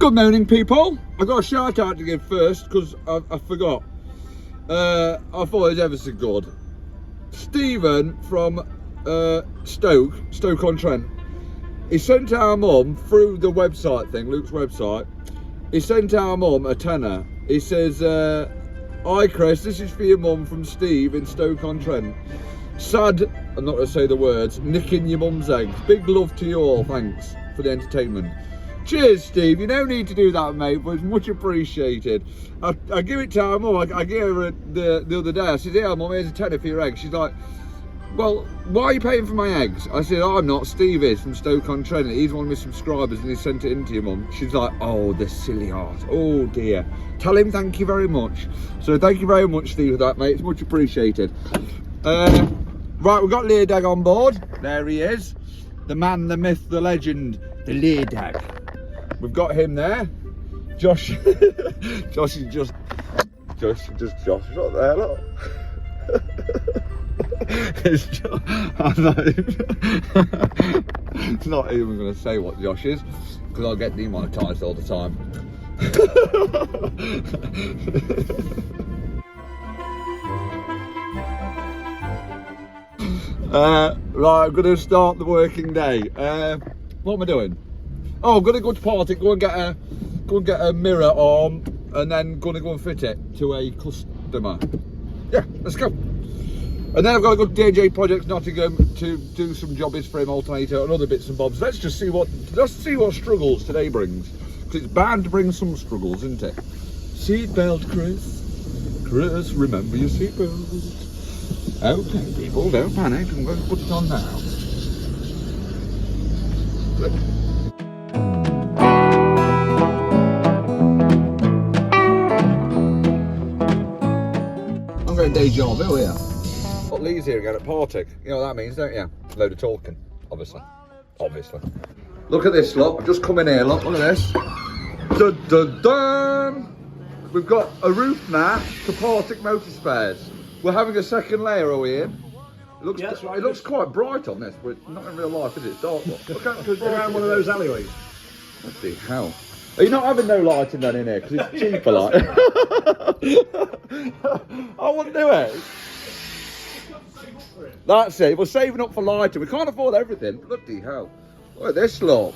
Good morning, people. I've got a shout out to give first because I forgot. I thought it was ever so good. Stephen from Stoke-on-Trent. He sent our mum through the website thing, Luke's website. He sent our mum a tenner. He says, "Hi Chris, this is for your mum from Steve in Stoke-on-Trent. Sad, I'm not going to say the words, nicking your mum's eggs. Big love to you all, thanks for the entertainment." Cheers, Steve. You don't need to do that, mate, but it's much appreciated. I give it to our mum. I gave her the other day. I said, "Yeah, mum, here's a tenner for your eggs." She's like, "Well, why are you paying for my eggs?" I said, "Oh, I'm not. Steve is from Stoke-on-Trent. He's one of my subscribers and he sent it in to your mum." She's like, "Oh, the silly heart. Oh, dear. Tell him thank you very much." So thank you very much, Steve, for that, mate. It's much appreciated. Right, we've got Leardag on board. There he is. The man, the myth, the legend, the Leardag. We've got him there. Josh. Josh is just Josh right there, look. It's just, I'm not even going to say what Josh is because I'll get demonetised all the time. Right, I'm going to start the working day. What am I doing? Oh, I'm going to go to Partick, go and get a mirror arm, and then going to go and fit it to a customer. Yeah, let's go. And then I've got to go to DJ Projects Nottingham to do some jobbies for him, Alternator and other bits and bobs. Let's see what struggles today brings. Because it's bound to bring some struggles, isn't it? Seatbelt, Chris. Chris, remember your seatbelt. Okay, people, don't panic. I'm going to put it on now. Look. I'm going day job here. Got Lee's here again at Partick. You know what that means, don't you? A load of talking, obviously. Look at this, look. I've just come in here, look at this. Dun, dun, dun. We've got a roof mat to Partick Motor Spares. We're having a second layer, are we in? It looks quite bright on this, but not in real life, is it? It's dark. Look at it around one of those alleyways. What the hell? Are you not having no lighting then in here? Because it's cheaper, like. I wouldn't do it. That's it. We're saving up for lighting. We can't afford everything. Bloody hell. Look at this, look.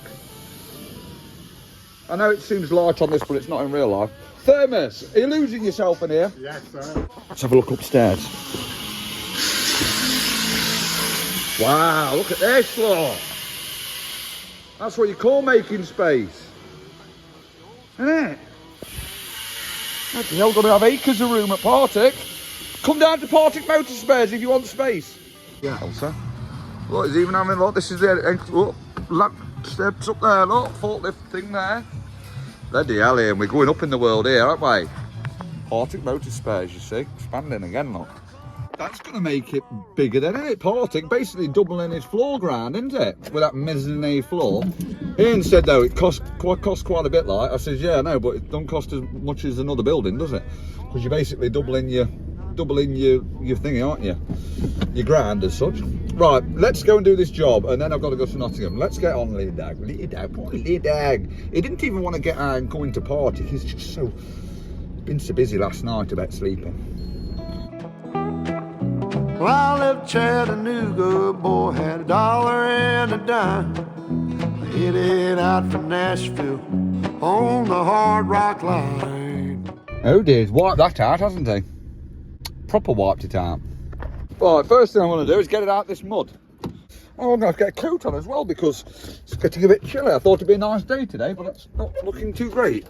I know it seems light on this, but it's not in real life. Thermos, are you losing yourself in here? Yes, sir. Let's have a look upstairs. Wow, look at this, look. That's what you call making space. Isn't it? Bloody hell, gonna have acres of room at Partick. Come down to Partick Motor Spares if you want space. Yeah, Elsa. Look, he's even having, look, this is the steps up there, look, forklift thing there. Bloody hell, here, we're going up in the world here, aren't we? Partick Motor Spares, you see, expanding again, look. That's going to make it bigger then, isn't it? Partick, basically doubling its floor ground, isn't it? With that mezzanine floor. Ian said, though, it costs quite a bit, like. I said, yeah, I know, but it don't cost as much as another building, does it? Because you're basically doubling your thingy, aren't you? Your ground as such. Right, let's go and do this job, and then I've got to go to Nottingham. Let's get on, Leardag. Poor Leardag. He didn't even want to get out and go into Partick. He's just been so busy last night about sleeping. Well, I left Chattanooga, boy, had $1 and a dime. Headed out for Nashville on the Hard Rock Line. Oh dear, he's wiped that out, hasn't he? Proper wiped it out. Right, first thing I want to do is get it out of this mud. Oh, I'm going to get a coat on as well because it's getting a bit chilly. I thought it'd be a nice day today, but it's not looking too great.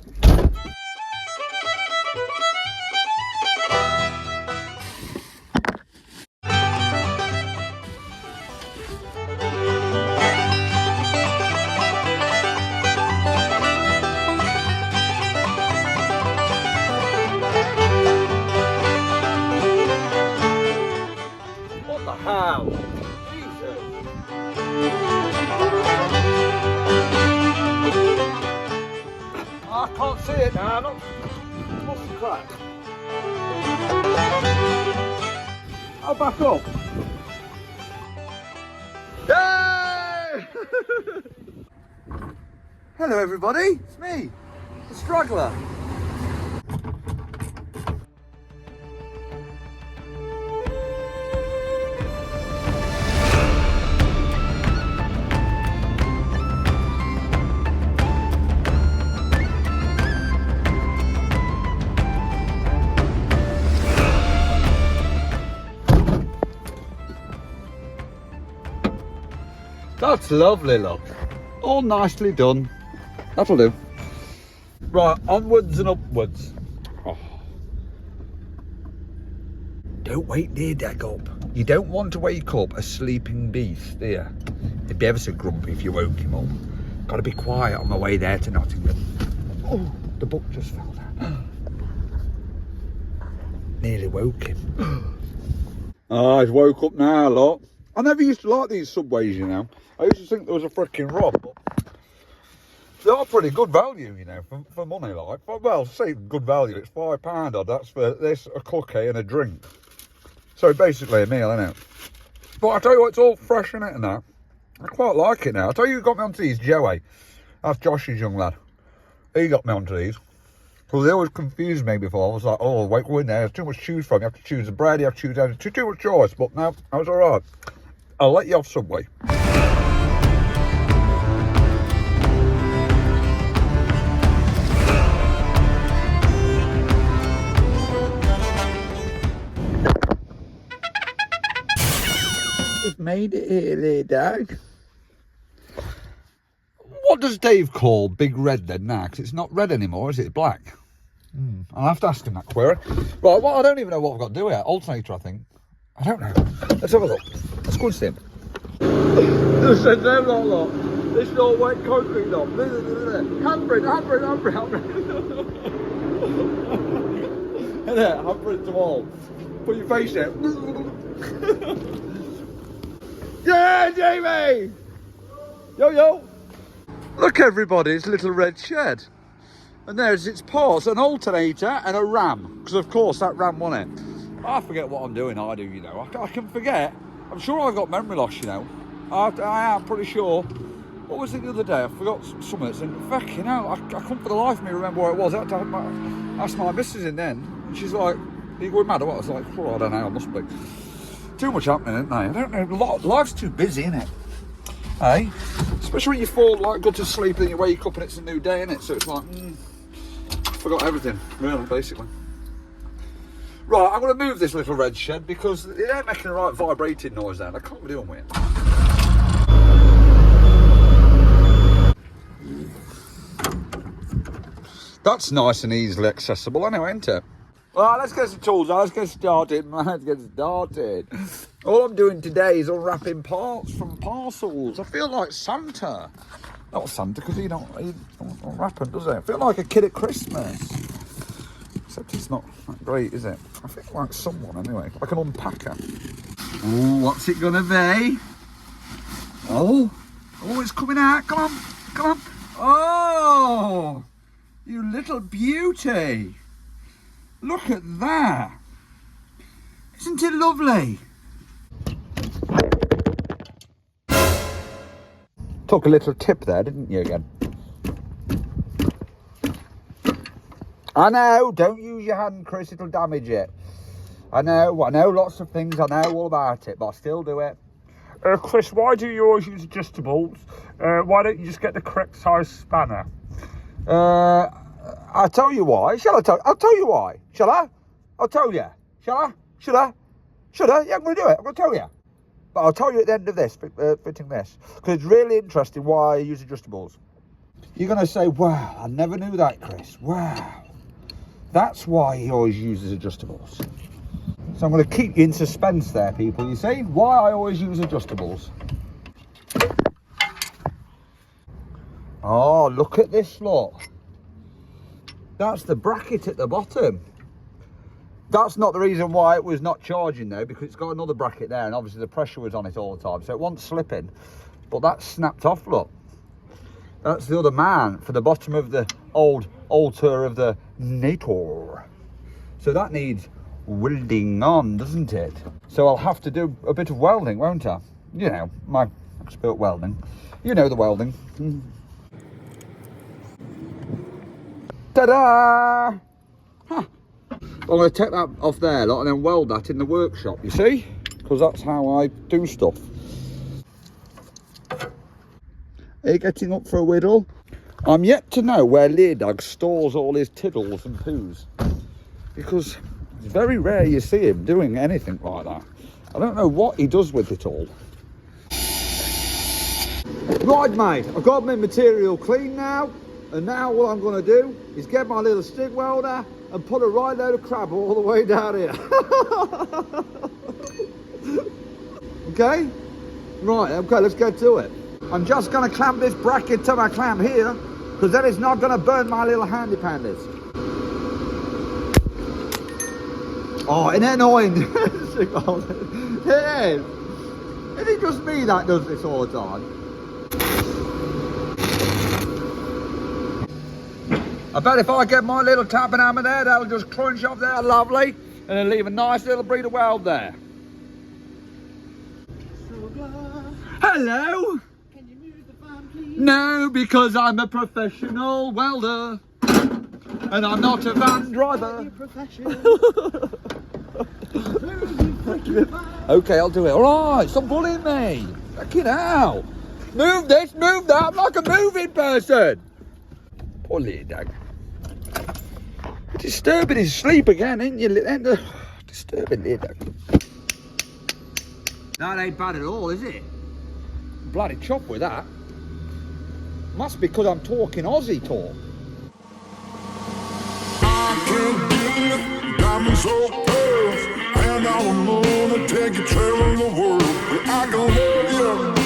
How? Jesus. I can't see it now. What's the crack? I'll back up. Yay! Hello everybody, it's me. A straggler. That's lovely, look. All nicely done. That'll do. Right, onwards and upwards. Oh. Don't wake near deck up. You don't want to wake up a sleeping beast, do you? He'd be ever so grumpy if you woke him up. Got to be quiet on my way there to Nottingham. Oh, the book just fell down. Nearly woke him. Oh, he's woke up now, look. I never used to like these subways, you know. I used to think there was a freaking rob, but they are pretty good value, you know, for money, like. Well, say good value, it's £5 odd. That's for this, a cookie and a drink. So basically a meal, innit? But I tell you what, it's all fresh in it and that. I quite like it now. I tell you who got me onto these, Joey. That's Josh's young lad. He got me onto these. Because they always confused me before. I was like, oh, wait, go in there. There's too much to choose from. You have to choose the bread, you have to choose everything. Too much choice. But no, I was all right. I'll let you off Subway. We've made it here, Dad. What does Dave call Big Red then now? Because it's not red anymore, is it? Black. I'll have to ask him that query. Right, well, I don't even know what I've got to do here. Alternator, I think. I don't know. Let's have a look. Let's go and see him. This is no lot. This is all wet concrete lot. Handbrake. Handbrake to all. Put your face in. Yeah, Jamie! Yo! Look, everybody, it's a little red shed. And there's its parts, an alternator and a ram. Because, of course, that ram won it. I forget what I'm doing, I do, you know. I can forget. I'm sure I've got memory loss, you know. I am pretty sure. What was it the other day? I forgot something. And fucking hell, I couldn't for the life of me remember where it was. I had to ask my missus in then. And she's like, are you going mad or what? I was like, oh, I don't know, I must be. Too much happening, isn't there? I don't know. Life's too busy, isn't it? Hey? Especially when you fall, like, go to sleep and you wake up and it's a new day, isn't it? So it's like, forgot everything, really, basically. Right, I'm going to move this little red shed because it ain't making the right vibrating noise then. I can't be doing with it. That's nice and easily accessible anyway, isn't it? Right, let's get some tools out. Let's get started, man. Let's get started. All I'm doing today is unwrapping parts from parcels. I feel like Santa. Not Santa, because he don't unwrap them, does he? I feel like a kid at Christmas. Except it's not that great, is it? I feel like someone, anyway. Like an unpacker. Oh, what's it going to be? Oh, it's coming out. Come on. Oh, you little beauty. Look at that. Isn't it lovely? Took a little tip there, didn't you, again? I know, don't use your hand, Chris, it'll damage it. I know lots of things, I know all about it, but I still do it. Chris, why do you always use adjustables? Why don't you just get the correct size spanner? I'll tell you why. I'll tell you why. Shall I? I'll tell you. Shall I? Should I? Yeah, I'm going to do it. I'm going to tell you. But I'll tell you at the end of this, fitting this. Because it's really interesting why I use adjustables. You're going to say, wow, I never knew that, Chris. Wow. That's why he always uses adjustables. So I'm going to keep you in suspense there, people. You see? Why I always use adjustables. Oh, look at this, look. That's the bracket at the bottom. That's not the reason why it was not charging though, because it's got another bracket there and obviously the pressure was on it all the time, so it wasn't slipping. But that's snapped off, look. That's the other man for the bottom of the old altar of the Nator. So that needs welding on, doesn't it? So I'll have to do a bit of welding, won't I? You know, my expert welding. You know the welding. Ta-da! Huh. I'm going to take that off there, lot, and then weld that in the workshop, you see? Because that's how I do stuff. Are you getting up for a whittle? I'm yet to know where Leerdog stores all his tiddles and poos. Because it's very rare you see him doing anything like that. I don't know what he does with it all. Right, mate, I've got my material clean now. And now what I'm going to do is get my little stick welder and put a right load of crab all the way down here. Okay? Right, okay, let's get to it. I'm just going to clamp this bracket to my clamp here, because then it's not going to burn my little handy pandas. Oh, isn't it annoying? It is. Is it just me that does this all the time? I bet if I get my little tapping hammer there, that'll just crunch up there lovely, and then leave a nice little bead of weld there. Hello? Can you move the fan, please? No, because I'm a professional welder. And I'm not a van driver. You're professional. Okay, I'll do it. Alright, stop bullying me. Check it out. Move this, move that. I'm like a moving person. Poor little dog. Disturbing his sleep again, ain't you? Disturbing little dog. That ain't bad at all, is it? Bloody chop with that. Must be because I'm talking Aussie talk. I can't get it, diamonds so pearls, and I'm gonna take you traveling the world. I gonna love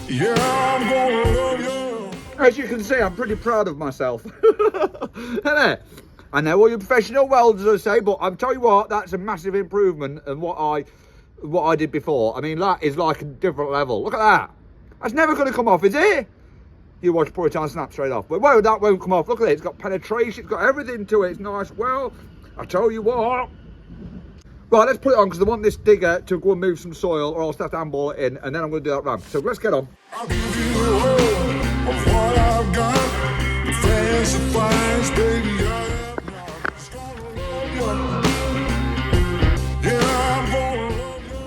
you, yeah, I'm gonna love you. As you can see, I'm pretty proud of myself. Innit? I know all you professional welders will say, but I'm telling you what, that's a massive improvement on what I did before. I mean, that is like a different level. Look at that. That's never going to come off, is it? You watch poor time snap straight off. But whoa, that won't come off. Look at it. It's got penetration. It's got everything to it. It's nice. Well, I tell you what. Right, let's put it on because I want this digger to go and move some soil, or I'll have to handball it in, and then I'm going to do that ramp. So let's get on. I'll give you the whole of what I've got. The fancy finds, baby, I am just gonna love you. Yeah, I'm gonna love you.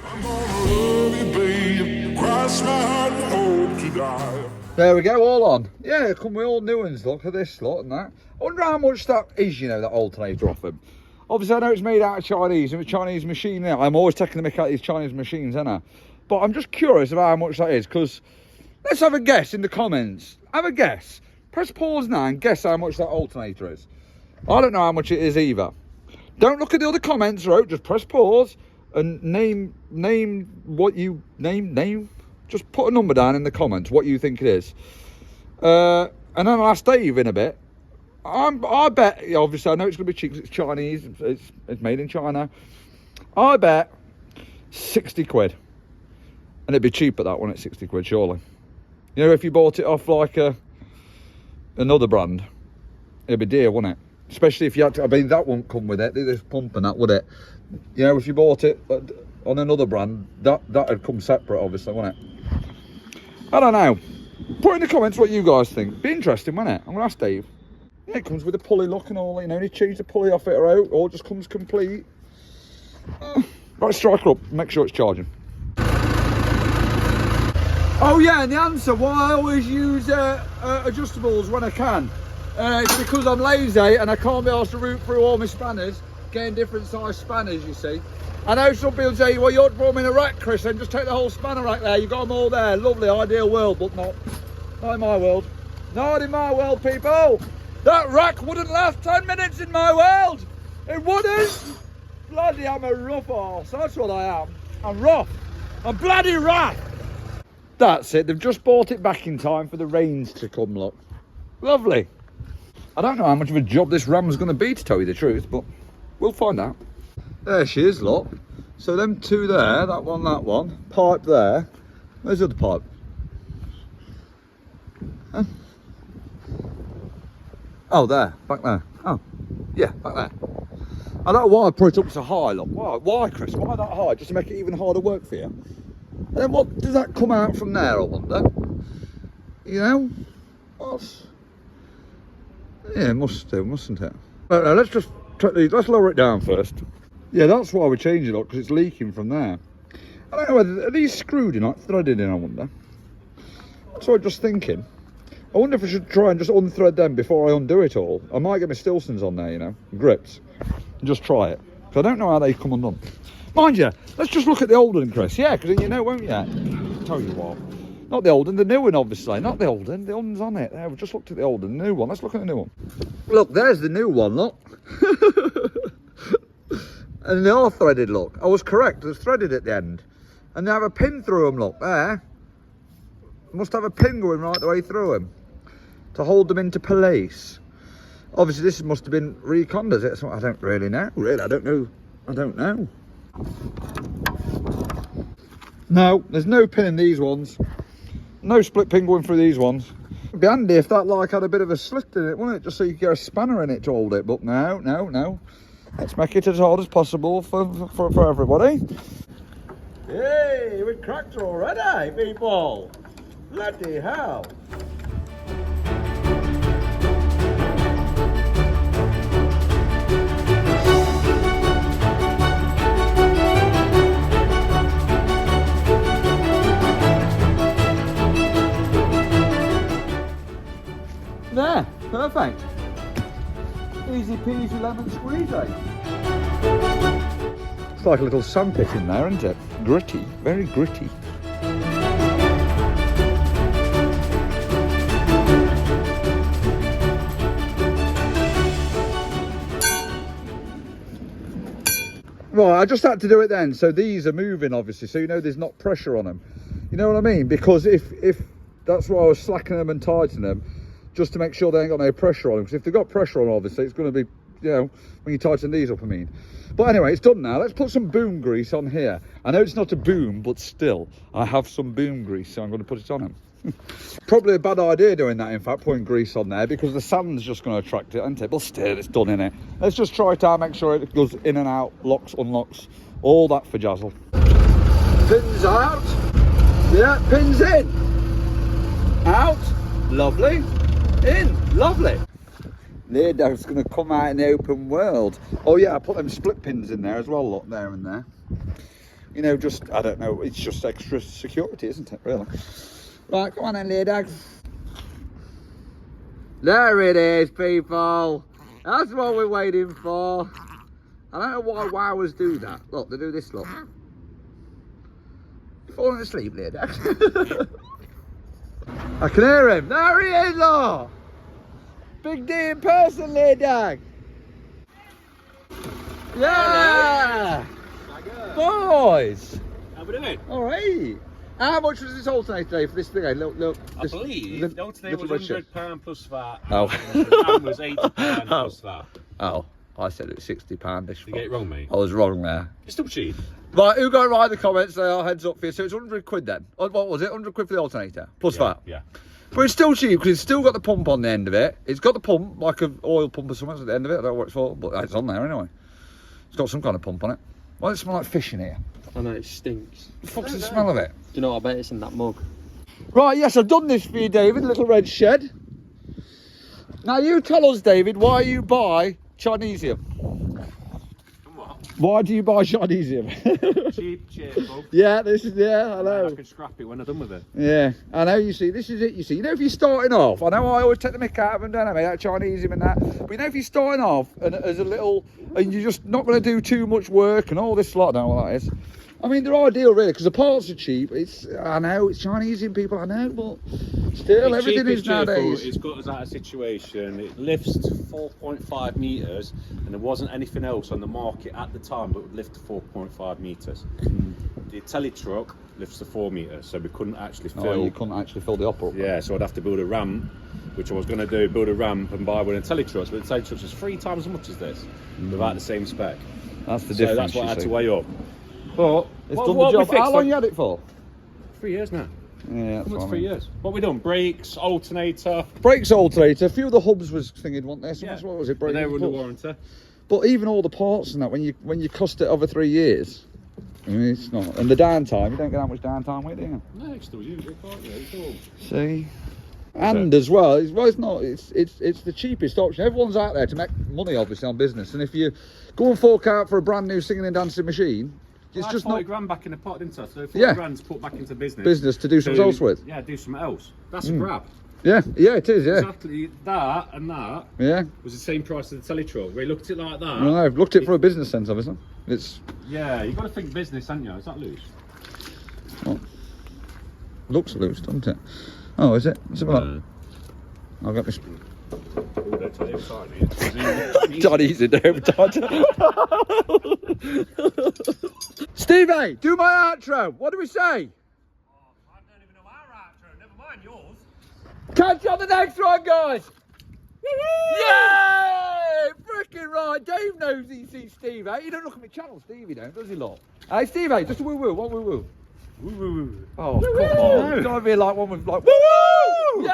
I'm gonna love you, baby. Cross my heart and hope to die. There we go, all on. Yeah, come with all new ones. Look at this lot and that. I wonder how much that is, you know, that alternator off them. Obviously, I know it's made out of Chinese, and a Chinese machine now. I'm always taking the mick out of these Chinese machines, ain't I? But I'm just curious about how much that is, because let's have a guess in the comments. Have a guess. Press pause now and guess how much that alternator is. I don't know how much it is either. Don't look at the other comments, right? Just press pause and name what you name. Just put a number down in the comments what you think it is. And then I'll ask Dave in a bit. I bet, obviously, I know it's going to be cheap because it's Chinese. It's made in China. I bet 60 quid. And it'd be cheap at that one at 60 quid, surely. You know, if you bought it off like another brand, it'd be dear, wouldn't it? Especially if you had to, I mean, that wouldn't come with it, this pump and that, would it? You know, if you bought it on another brand, that'd come separate, obviously, wouldn't it? I don't know. Put in the comments what you guys think. Be interesting, wouldn't it? I'm going to ask Dave. Yeah, it comes with a pulley look and all, you know, you change the pulley off it or out, or it just comes complete. Right, strike her up, make sure it's charging. Oh yeah, and the answer why I always use adjustables when I can. It's because I'm lazy and I can't be asked to root through all my spanners, getting different size spanners, you see. I know some people say, well, you're forming a rack, Chris, and just take the whole spanner rack there, you've got them all there. Lovely, ideal world, but not in my world. Not in my world, people. That rack wouldn't last 10 minutes in my world. It wouldn't. Bloody, I'm a rough arse. That's what I am. I'm rough. I'm bloody rough. That's it. They've just bought it back in time for the rains to come, look. Lovely. I don't know how much of a job this ram's going to be, to tell you the truth, but we'll find out. There she is, look. So them two there, that one, pipe there. Where's the other pipe? Huh? Oh, there, back there. Oh, yeah, back there. I don't know why I put it up so high, look. Why, Chris? Why that high? Just to make it even harder work for you? And then what does that come out from there, I wonder? You know? What's... Yeah, it must do, mustn't it? Right, now let's just let's lower it down first. Yeah, that's why we're changing it, because it's leaking from there. I don't know whether, are these screwed in, like threaded in, I wonder. That's what I'm just thinking. I wonder if I should try and just unthread them before I undo it all. I might get my Stilsons on there, you know, grips. And just try it. Because I don't know how they come undone. Mind you, let's just look at the old one, Chris. Yeah, because you know, won't you? Tell you what. Not the old one, the new one, obviously. Not the old one, the old one's on it. There, we've just looked at the old one, the new one. Let's look at the new one. Look, there's the new one, look. And they are threaded, look. I was correct, they're threaded at the end. And they have a pin through them, look, there. Must have a pin going right the way through them to hold them into place. Obviously, this must have been reconned, is it? So I don't really know. Really, I don't know. I don't know. No, there's no pin in these ones. No split pin going through these ones. It'd be handy if that like had a bit of a slit in it, wouldn't it? Just so you could get a spanner in it to hold it. But no, no, no. Let's make it as hard as possible for everybody. Hey, we cracked already, people. Bloody hell. There, perfect. Easy peasy lemon squeezy. It's like a little sandpit in there, isn't it? Gritty, very gritty. Right, I just had to do it then. So these are moving, obviously, so you know there's not pressure on them. You know what I mean? Because if that's why I was slacking them and tightening them, just to make sure they ain't got no pressure on them. Because if they've got pressure on, obviously, it's going to be, you know, when you tighten these up, I mean. But anyway, it's done now. Let's put some boom grease on here. I know it's not a boom, but still, I have some boom grease, so I'm going to put it on them. Probably a bad idea doing that, in fact, putting grease on there, because the sand's just going to attract it, isn't it? But still, it's done, innit? Let's just try it out, make sure it goes in and out, locks, unlocks, all that for jazzle. Pins out. Yeah, pins in. Out. Lovely. In. Lovely. It's going to come out in the open world. Oh yeah, I put them split pins in there as well, look, there and there. You know, just, I don't know, it's just extra security, isn't it, really? Right, come on then, lay dogs. There it is, people. That's what we're waiting for. I don't know why wowers do that. Look, they do this, look. You're falling asleep, lay dogs. I can hear him. There he is, look. Big D in person, lay dog. Yeah. Boys. How we doing? All right. How much was this alternator today for this thing? Look, look. I believe the alternator was £100 plus VAT. Oh. And was £80 plus VAT. Oh, I said it was £60 this. Did you get it wrong, mate? I was wrong there. It's still cheap. Right, who got it right in the comments? They are heads up for you. So it's 100 quid then. What was it? 100 quid for the alternator plus VAT. Yeah. But it's still cheap because it's still got the pump on the end of it. It's got the pump, like an oil pump or something at the end of it. I don't know what it's for, but it's on there anyway. It's got some kind of pump on it. Why does it smell like fish in here? I know, it stinks. The fuck's the smell of it? Do you know what, I bet it's in that mug. Right, yes, I've done this for you, David, little red shed. Now you tell us, David, why you buy Chinesium. Why do you buy Chinesium? Cheap, cheerful. Yeah, this is, yeah, I know. I can scrap it when I'm done with it. Yeah, I know, you see, this is it, you see. You know, if you're starting off, I know I always take the mick out of them, don't I, mate, that Chinesium and that. But you know, if you're starting off and as a little, and you're just not going to do too much work and all this lot, I don't know what that is. I mean, they're ideal, really, because the parts are cheap. I know, it's Chinesium, people, I know, but still, It's everything cheap, is nowadays. It's got us out of situation. It lifts to 4.5 metres, and there wasn't anything else on the market at the time that would lift to 4.5 metres. The telly truck lifts to 4 metres, so we couldn't actually fill. Oh, you couldn't actually fill the upper. Yeah, so I'd have to build a ramp, which I was going to do, build a ramp and buy one of the telly trucks, but the telly trucks is 3 times as much as this, without the same spec. That's the So difference. that's what I had you to see. weigh up. But It's what- done what the we job. fixed, How long like, you had it for? 3 years now. Yeah, that's Coming what to I 3 mean. years. What we done? Brakes, alternator. Brakes alternator, a few of the hubs was thinking, weren't there? So Yeah. what was it? And Brakes, they were under but- warranty. But even all the parts and that, when you cost it over 3 years, I mean, it's not. And the downtime, you don't get that much downtime with it, do you? No, it's still used. Can't you? It's all. See? And as well, it's not. It's the cheapest option. Everyone's out there to make money, obviously, on business. And if you go and fork out for a brand new singing and dancing machine, it's just 40 not grand back in the pot, didn't I? So 40 Yeah. grand's put back into business. business to do something else with. Yeah, do something else. That's a grab. Yeah, it is. Yeah, Exactly. That and that yeah. was the same price as the telly truck. We looked at it like that. Well, I've looked at it for a business sense, obviously. It's Yeah, you've got to think business, haven't you? Is that loose? looks loose, doesn't it? Oh, is it? Let's have a look. I'll get this. Oh, they're tiny. Don't easy there, Stevie, do my outro. What do we say? I don't even know our outro, never mind yours. Catch you on the next one, guys. Yay! Freaking right. Dave knows he sees Steve. He don't look at my channel, Stevie, don't, does he, lot? Hey, Stevie, just a woo woo. What woo woo? Woo woo woo. Oh, come on. Don't be like one with like woo woo! Yay!